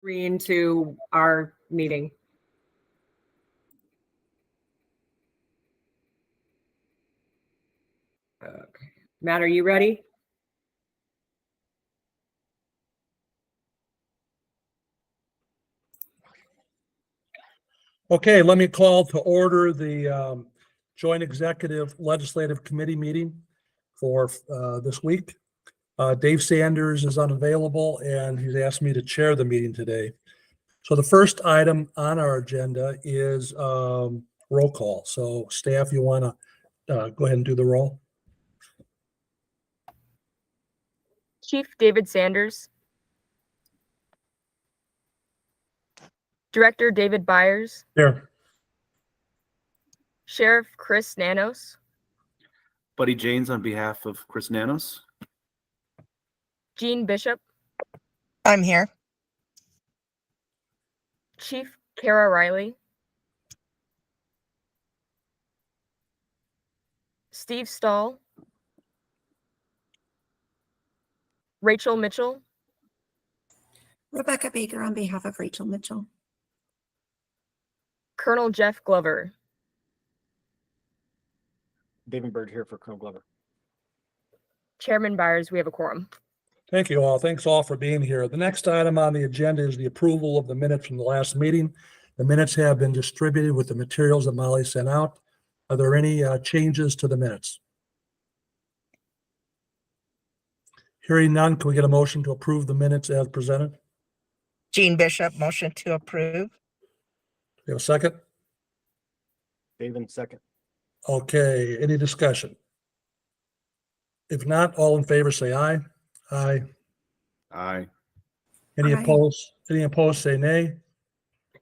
screen to our meeting. Okay. Matt, are you ready? Okay, let me call to order the Joint Executive Legislative Committee meeting for this week. Dave Sanders is unavailable and he's asked me to chair the meeting today. So the first item on our agenda is roll call. So staff, you want to go ahead and do the roll? Chief David Sanders. Director David Byers. Here. Sheriff Chris Nanos. Buddy Janes on behalf of Chris Nanos. Jean Bishop. I'm here. Chief Kara Riley. Steve Stahl. Rachel Mitchell. Rebecca Baker on behalf of Rachel Mitchell. Colonel Jeff Glover. David Bird here for Colonel Glover. Chairman Byers, we have a quorum. Thank you all. Thanks all for being here. The next item on the agenda is the approval of the minutes from the last meeting. The minutes have been distributed with the materials that Molly sent out. Are there any changes to the minutes? Hearing none, can we get a motion to approve the minutes as presented? Jean Bishop, motion to approve. You have a second? David, second. Okay, any discussion? If not, all in favor say aye. Aye. Aye. Any Aye. opposed? Any opposed say nay.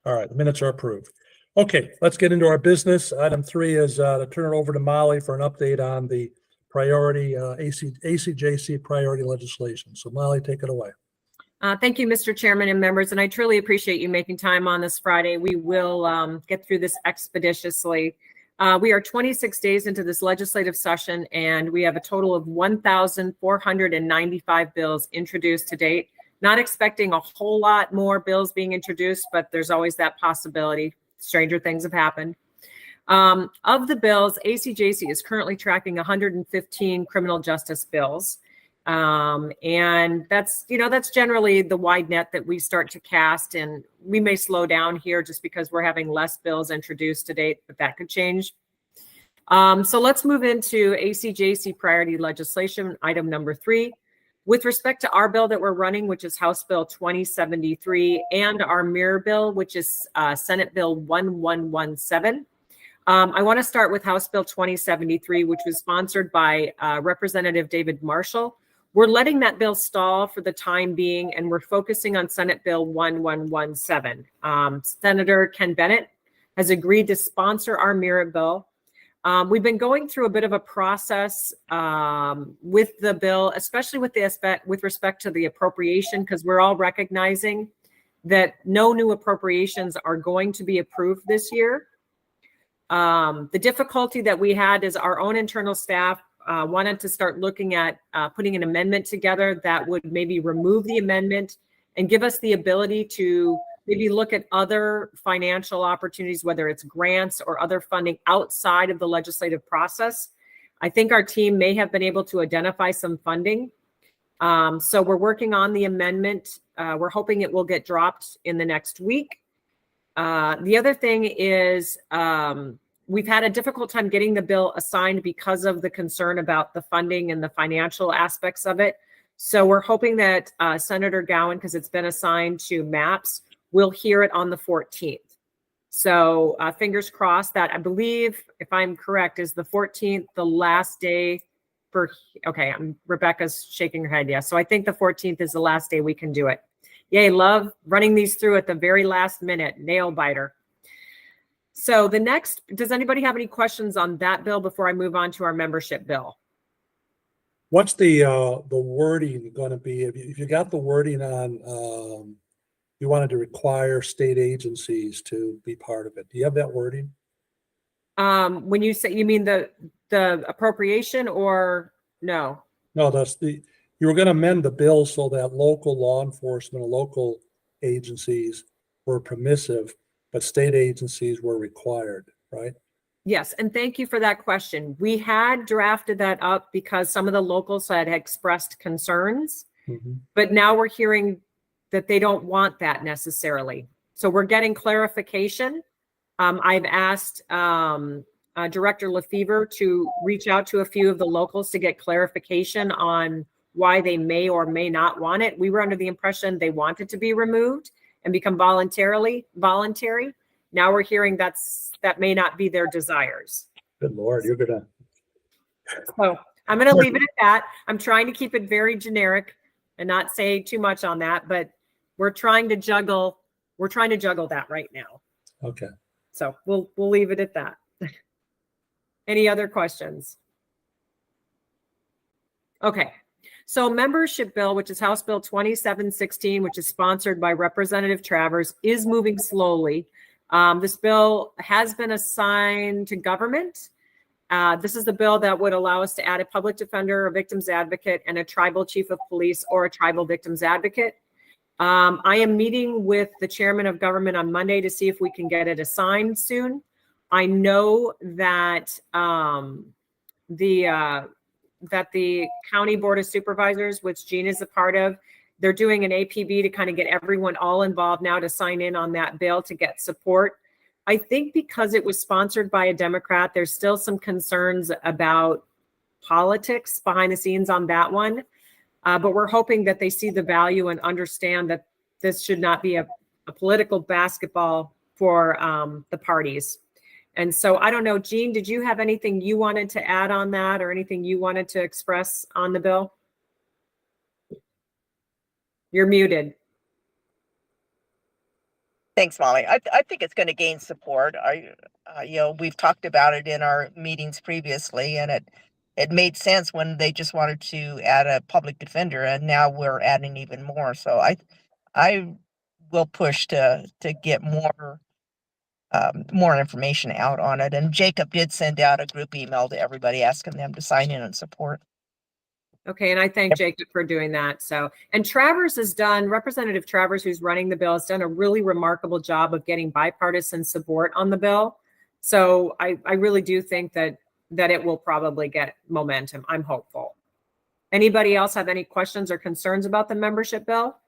All right, the minutes are approved. Okay, let's get into our business. Item 3 is to turn it over to Molly for an update on the priority ACJC priority legislation. So Molly, take it away. Thank you, Mr. Chairman and members, and I truly appreciate you making time on this Friday. We will get through this expeditiously. We are 26 days into this legislative session, and we have a total of 1,495 bills introduced to date. Not expecting a whole lot more bills being introduced, but there's always that possibility. Stranger things have happened. Of the bills, ACJC is currently tracking 115 criminal justice bills. And that's generally the wide net that we start to cast, and we may slow down here just because we're having less bills introduced to date, but that could change. So let's move into ACJC priority legislation, item number 3. With respect to our bill that we're running, which is House Bill 2073, and our mirror bill, which is Senate Bill 1117. I want to start with House Bill 2073, which was sponsored by Representative David Marshall. We're letting that bill stall for the time being, and we're focusing on Senate Bill 1117. Senator Ken Bennett has agreed to sponsor our mirror bill. We've been going through a bit of a process with the bill, especially with respect to the appropriation, because we're all recognizing that no new appropriations are going to be approved this year. The difficulty that we had is our own internal staff wanted to start looking at putting an amendment together that would maybe remove the amendment and give us the ability to maybe look at other financial opportunities, whether it's grants or other funding outside of the legislative process. I think our team may have been able to identify some funding. So we're working on the amendment. We're hoping it will get dropped in the next week. The other thing is we've had a difficult time getting the bill assigned because of the concern about the funding and the financial aspects of it. So we're hoping that Senator Gowan, because it's been assigned to MAPS, will hear it on the 14th. So fingers crossed that, I believe, if I'm correct, is the 14th the last day for, okay, Rebecca's shaking her head, yes. So I think the 14th is the last day we can do it. Yay, love running these through at the very last minute, nail biter. So the next, does anybody have any questions on that bill before I move on to our membership bill? What's the wording going to be? If you got the wording on, you wanted to require state agencies to be part of it. Do you have that wording? When you say, you mean the appropriation or no? No, you were going to amend the bill so that local law enforcement, local agencies were permissive, but state agencies were required, right? Yes, and thank you for that question. We had drafted that up because some of the locals had expressed concerns, Mhm. but now we're hearing that they don't want that necessarily. So we're getting clarification. I've asked Director Lefevre to reach out to a few of the locals to get clarification on why they may or may not want it. We were under the impression they wanted to be removed and become voluntary. Now we're hearing that may not be their desires. Good Lord, you're gonna. So I'm going to leave it at that. I'm trying to keep it very generic and not say too much on that, but we're trying to juggle that right now. Okay. So we'll leave it at that. Any other questions? Okay. So membership bill, which is House Bill 2716, which is sponsored by Representative Travers, is moving slowly. This bill has been assigned to government. This is the bill that would allow us to add a public defender, a victim's advocate, and a tribal chief of police or a tribal victim's advocate. I am meeting with the chairman of government on Monday to see if we can get it assigned soon. I know that the county board of supervisors, which Jean is a part of, they're doing an APB to kind of get everyone all involved now to sign in on that bill to get support. I think because it was sponsored by a Democrat, there's still some concerns about politics behind the scenes on that one. But we're hoping that they see the value and understand that this should not be a political basketball for the parties. And so I don't know, Jean, did you have anything you wanted to add on that or anything you wanted to express on the bill? You're muted. Thanks, Molly. I think it's going to gain support. We've talked about it in our meetings previously, and it made sense when they just wanted to add a public defender, and now we're adding even more. So I will push to get more information out on it. And Jacob did send out a group email to everybody asking them to sign in and support. Okay, and I thank Jacob for doing that. So, and Representative Travers, who's running the bill, has done a really remarkable job of getting bipartisan support on the bill. So I really do think that it will probably get momentum. I'm hopeful. Anybody else have any questions or concerns about the membership bill?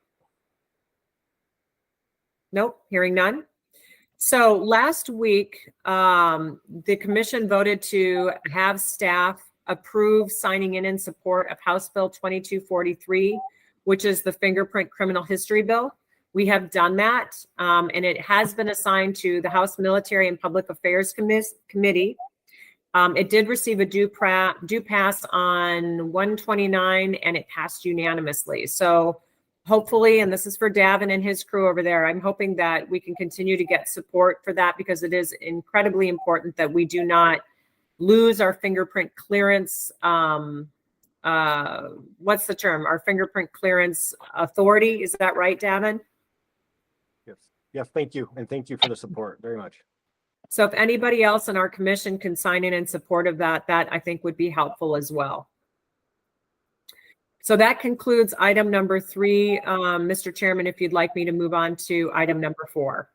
Nope, hearing none. So last week, the commission voted to have staff approve signing in support of House Bill 2243, which is the fingerprint criminal history bill. We have done that, and it has been assigned to the House Military and Public Affairs Committee. It did receive a due pass on 129, and it passed unanimously. So hopefully, and this is for Davin and his crew over there, I'm hoping that we can continue to get support for that because it is incredibly important that we do not lose our fingerprint clearance. What's the term? Our fingerprint clearance authority. Is that right, Davin? Yes. Yes. Thank you. And thank you for the support very much. So if anybody else in our commission can sign in support of that I think would be helpful as well. So that concludes item number 3. Mr. Chairman, if you'd like me to move on to item number 4.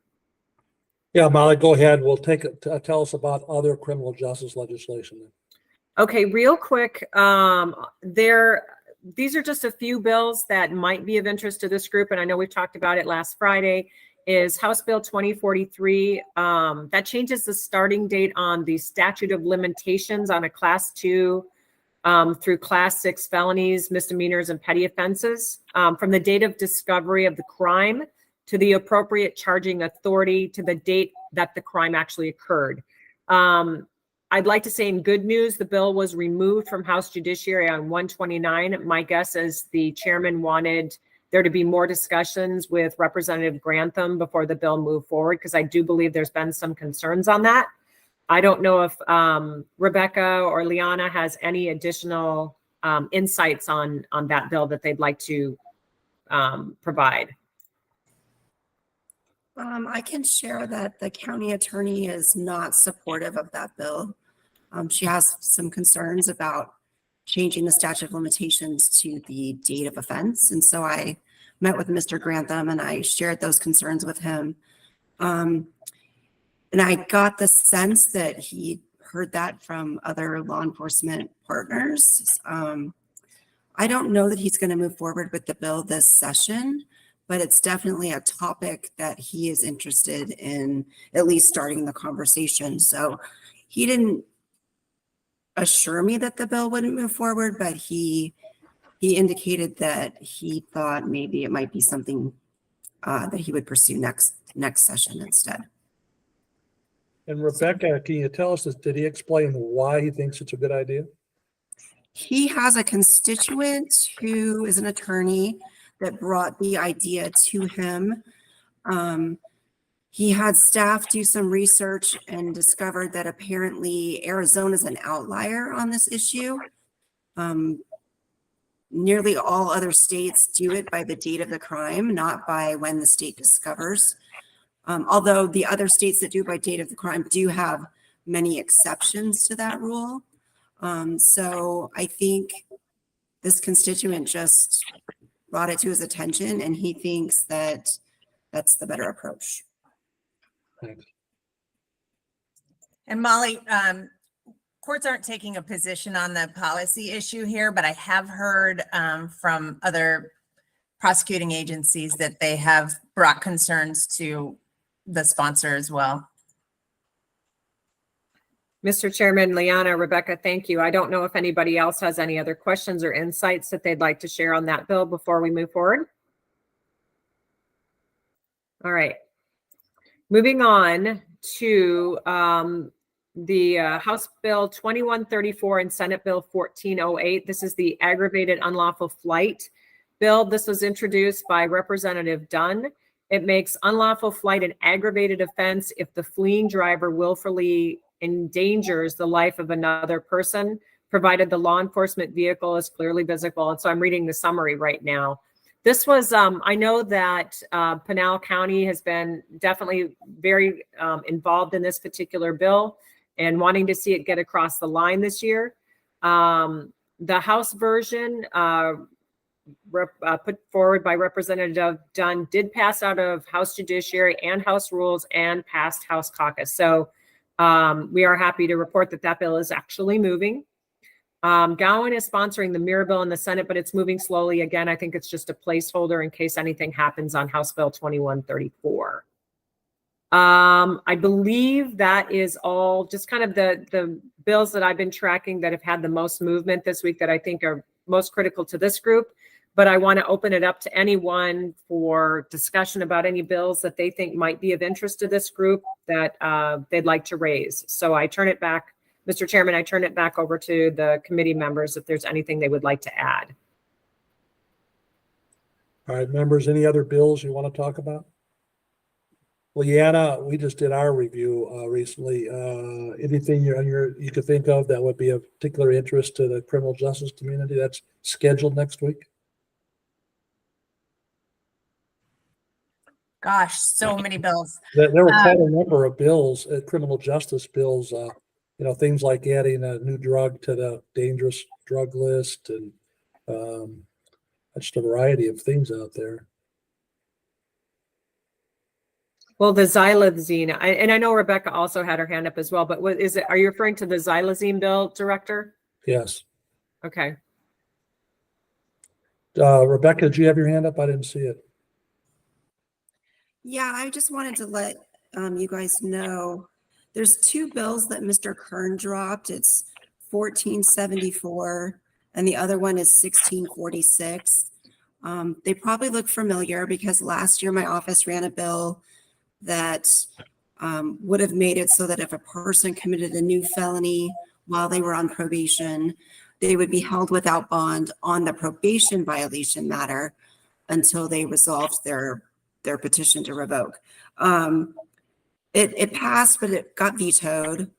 Yeah, Molly, go ahead. We'll take it. Tell us about other criminal justice legislation. Okay, real quick. These are just a few bills that might be of interest to this group, and I know we've talked about it last Friday. Is House Bill 2043 that changes the starting date on the statute of limitations on a Class 2 through Class 6 felonies, misdemeanors, and petty offenses from the date of discovery of the crime to the appropriate charging authority to the date that the crime actually occurred. I'd like to say in good news, the bill was removed from House Judiciary on 129. My guess is the chairman wanted there to be more discussions with Representative Grantham before the bill moved forward, because I do believe there's been some concerns on that. I don't know if Rebecca or Liana has any additional insights on that bill that they'd like to provide. I can share that the county attorney is not supportive of that bill. She has some concerns about changing the statute of limitations to the date of offense. And so I met with Mr. Grantham and I shared those concerns with him. And I got the sense that he heard that from other law enforcement partners. I don't know that he's going to move forward with the bill this session, but it's definitely a topic that he is interested in at least starting the conversation. So he didn't assure me that the bill wouldn't move forward, but he indicated that he thought maybe it might be something that he would pursue next session instead. And Rebecca, can you tell us, did he explain why he thinks it's a good idea? He has a constituent who is an attorney that brought the idea to him. He had staff do some research and discovered that apparently Arizona is an outlier on this issue. Nearly all other states do it by the date of the crime, not by when the state discovers. Although the other states that do by date of the crime do have many exceptions to that rule. So I think this constituent just brought it to his attention and he thinks that that's the better approach. Thanks. And Molly, courts aren't taking a position on the policy issue here, but I have heard from other prosecuting agencies that they have brought concerns to the sponsor as well. Mr. Chairman, Liana, Rebecca, thank you. I don't know if anybody else has any other questions or insights that they'd like to share on that bill before we move forward. All right. Moving on to the House Bill 2134 and Senate Bill 1408. This is the aggravated unlawful flight bill. This was introduced by Representative Dunn. It makes unlawful flight an aggravated offense if the fleeing driver willfully endangers the life of another person, provided the law enforcement vehicle is clearly visible. And so I'm reading the summary right now. This was, I know that Pinal County has been definitely very involved in this particular bill and wanting to see it get across the line this year. The House version put forward by Representative Dunn did pass out of House Judiciary and House Rules and passed House Caucus. So we are happy to report that that bill is actually moving. Gowan is sponsoring the mirror bill in the Senate, but it's moving slowly. Again, I think it's just a placeholder in case anything happens on House Bill 2134. I believe that is all just kind of the bills that I've been tracking that have had the most movement this week that I think are most critical to this group. But I want to open it up to anyone for discussion about any bills that they think might be of interest to this group that they'd like to raise. So I turn it back, Mr. Chairman, I turn it back over to the committee members if there's anything they would like to add. All right, members, any other bills you want to talk about? Leanna, we just did our review recently. Anything you could think of that would be of particular interest to the criminal justice community that's scheduled next week? Gosh, so many bills. There were quite a number of bills, criminal justice bills, things like adding a new drug to the dangerous drug list and just a variety of things out there. Well, the xylazine, and I know Rebecca also had her hand up as well, but what is it? Are you referring to the xylazine bill, Director? Yes. Okay. Rebecca, did you have your hand up? I didn't see it. Yeah, I just wanted to let you guys know there's two bills that Mr. Kern dropped. It's 1474 and the other one is 1646. They probably look familiar because last year my office ran a bill that would have made it so that if a person committed a new felony while they were on probation, they would be held without bond on the probation violation matter until they resolved their petition to revoke. It passed, but it got vetoed,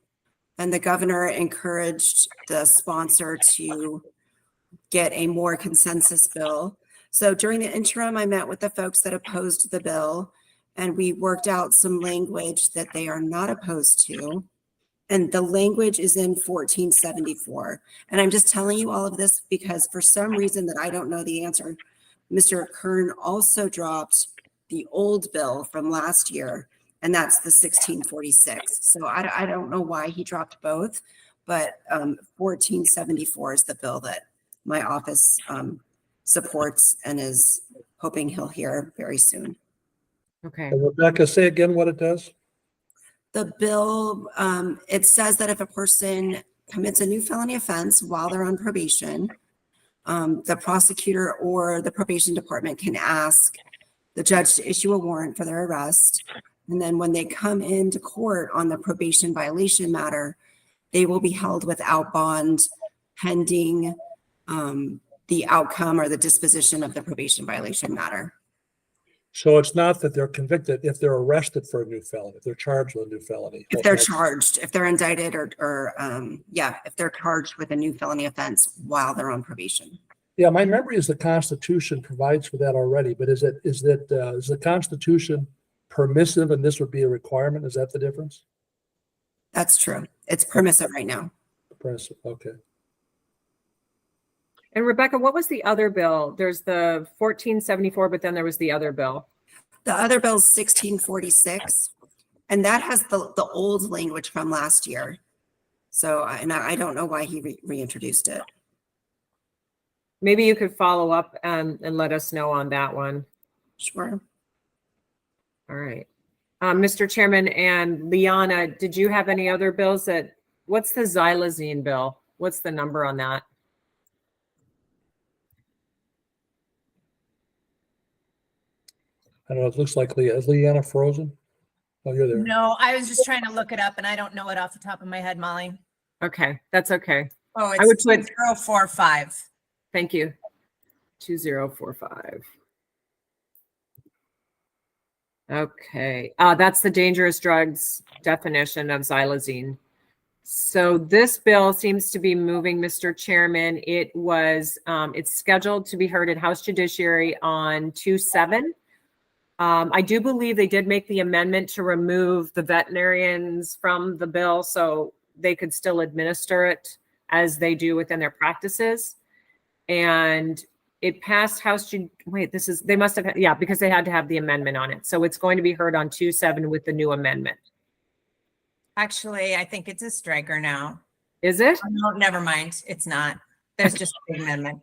and the governor encouraged the sponsor to get a more consensus bill. So during the interim, I met with the folks that opposed the bill, and we worked out some language that they are not opposed to. And the language is in 1474. And I'm just telling you all of this because for some reason that I don't know the answer, Mr. Kern also dropped the old bill from last year, and that's the 1646. So I don't know why he dropped both, but 1474 is the bill that my office supports and is hoping he'll hear very soon. Okay. And Rebecca, say again what it does? The bill, it says that if a person commits a new felony offense while they're on probation, the prosecutor or the probation department can ask the judge to issue a warrant for their arrest. And then when they come into court on the probation violation matter, they will be held without bond pending the outcome or the disposition of the probation violation matter. So it's not that they're convicted if they're arrested for a new felony, if they're charged with a new felony. If they're Okay. charged, if they're indicted if they're charged with a new felony offense while they're on probation. Yeah, my memory is the Constitution provides for that already, but is the Constitution permissive and this would be a requirement? Is that the difference? That's true. It's permissive right now. Permissive, okay. And Rebecca, what was the other bill? There's the 1474, but then there was the other bill. The other bill is 1646, and that has the old language from last year. So, and I don't know why he reintroduced it. Maybe you could follow up and let us know on that one. Sure. All right. Mr. Chairman and Liana, did you have any other bills what's the xylazine bill? What's the number on that? I don't know, it looks like is Leanna frozen? Oh, you're there. No, I was just trying to look it up and I don't know it off the top of my head, Molly. Okay, that's okay. Oh, I would it's put- 045. Thank you. 2045. Okay, that's the dangerous drugs definition of xylazine. So this bill seems to be moving, Mr. Chairman. It's scheduled to be heard at House Judiciary on 2/7. I do believe they did make the amendment to remove the veterinarians from the bill so they could still administer it as they do within their practices. And it passed they must have, because they had to have the amendment on it. So it's going to be heard on 2/7 with the new amendment. Actually, I think it's a striker now. Is it? Oh, no, never mind. It's not. There's just a big amendment.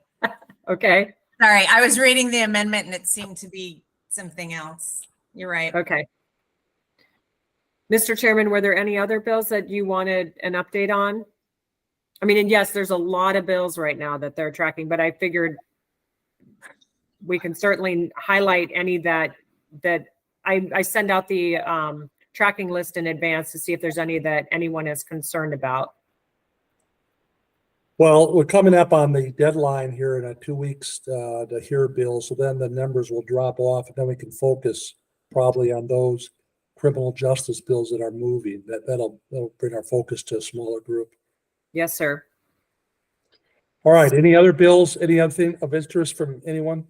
Okay. Sorry, I was reading the amendment and it seemed to be something else. You're right. Okay. Mr. Chairman, were there any other bills that you wanted an update on? I mean, and yes, there's a lot of bills right now that they're tracking, but I figured we can certainly highlight any that I send out the tracking list in advance to see if there's any that anyone is concerned about. Well, we're coming up on the deadline here in 2 weeks to hear bills, so then the numbers will drop off, and then we can focus probably on those criminal justice bills that are moving. That'll bring our focus to a smaller group. Yes, sir. All right, any other bills, any other thing of interest from anyone?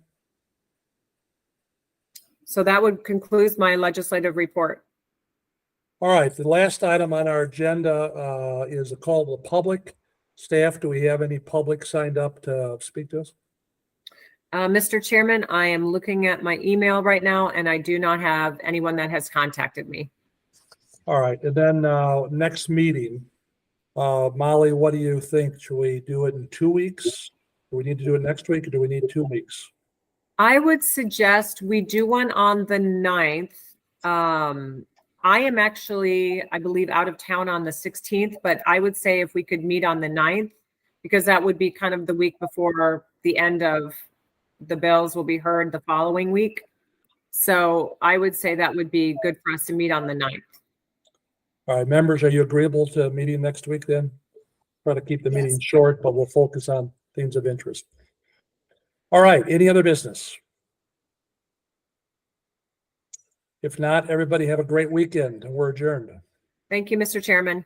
So that would conclude my legislative report. All right, the last item on our agenda is a call to the public. Staff, do we have any public signed up to speak to us? Mr. Chairman, I am looking at my email right now and I do not have anyone that has contacted me. All right, and then next meeting, Molly, what do you think? Should we do it in 2 weeks? Do we need to do it next week or do we need 2 weeks? I would suggest we do one on the 9th. I am actually, I believe, out of town on the 16th, but I would say if we could meet on the 9th, because that would be kind of the week before the end of the bills will be heard the following week. So I would say that would be good for us to meet on the 9th. All right, members, are you agreeable to meeting next week then? Try to keep the meeting short, but we'll focus on things of interest. All right, any other business? If not, everybody have a great weekend and we're adjourned. Thank you, Mr. Chairman.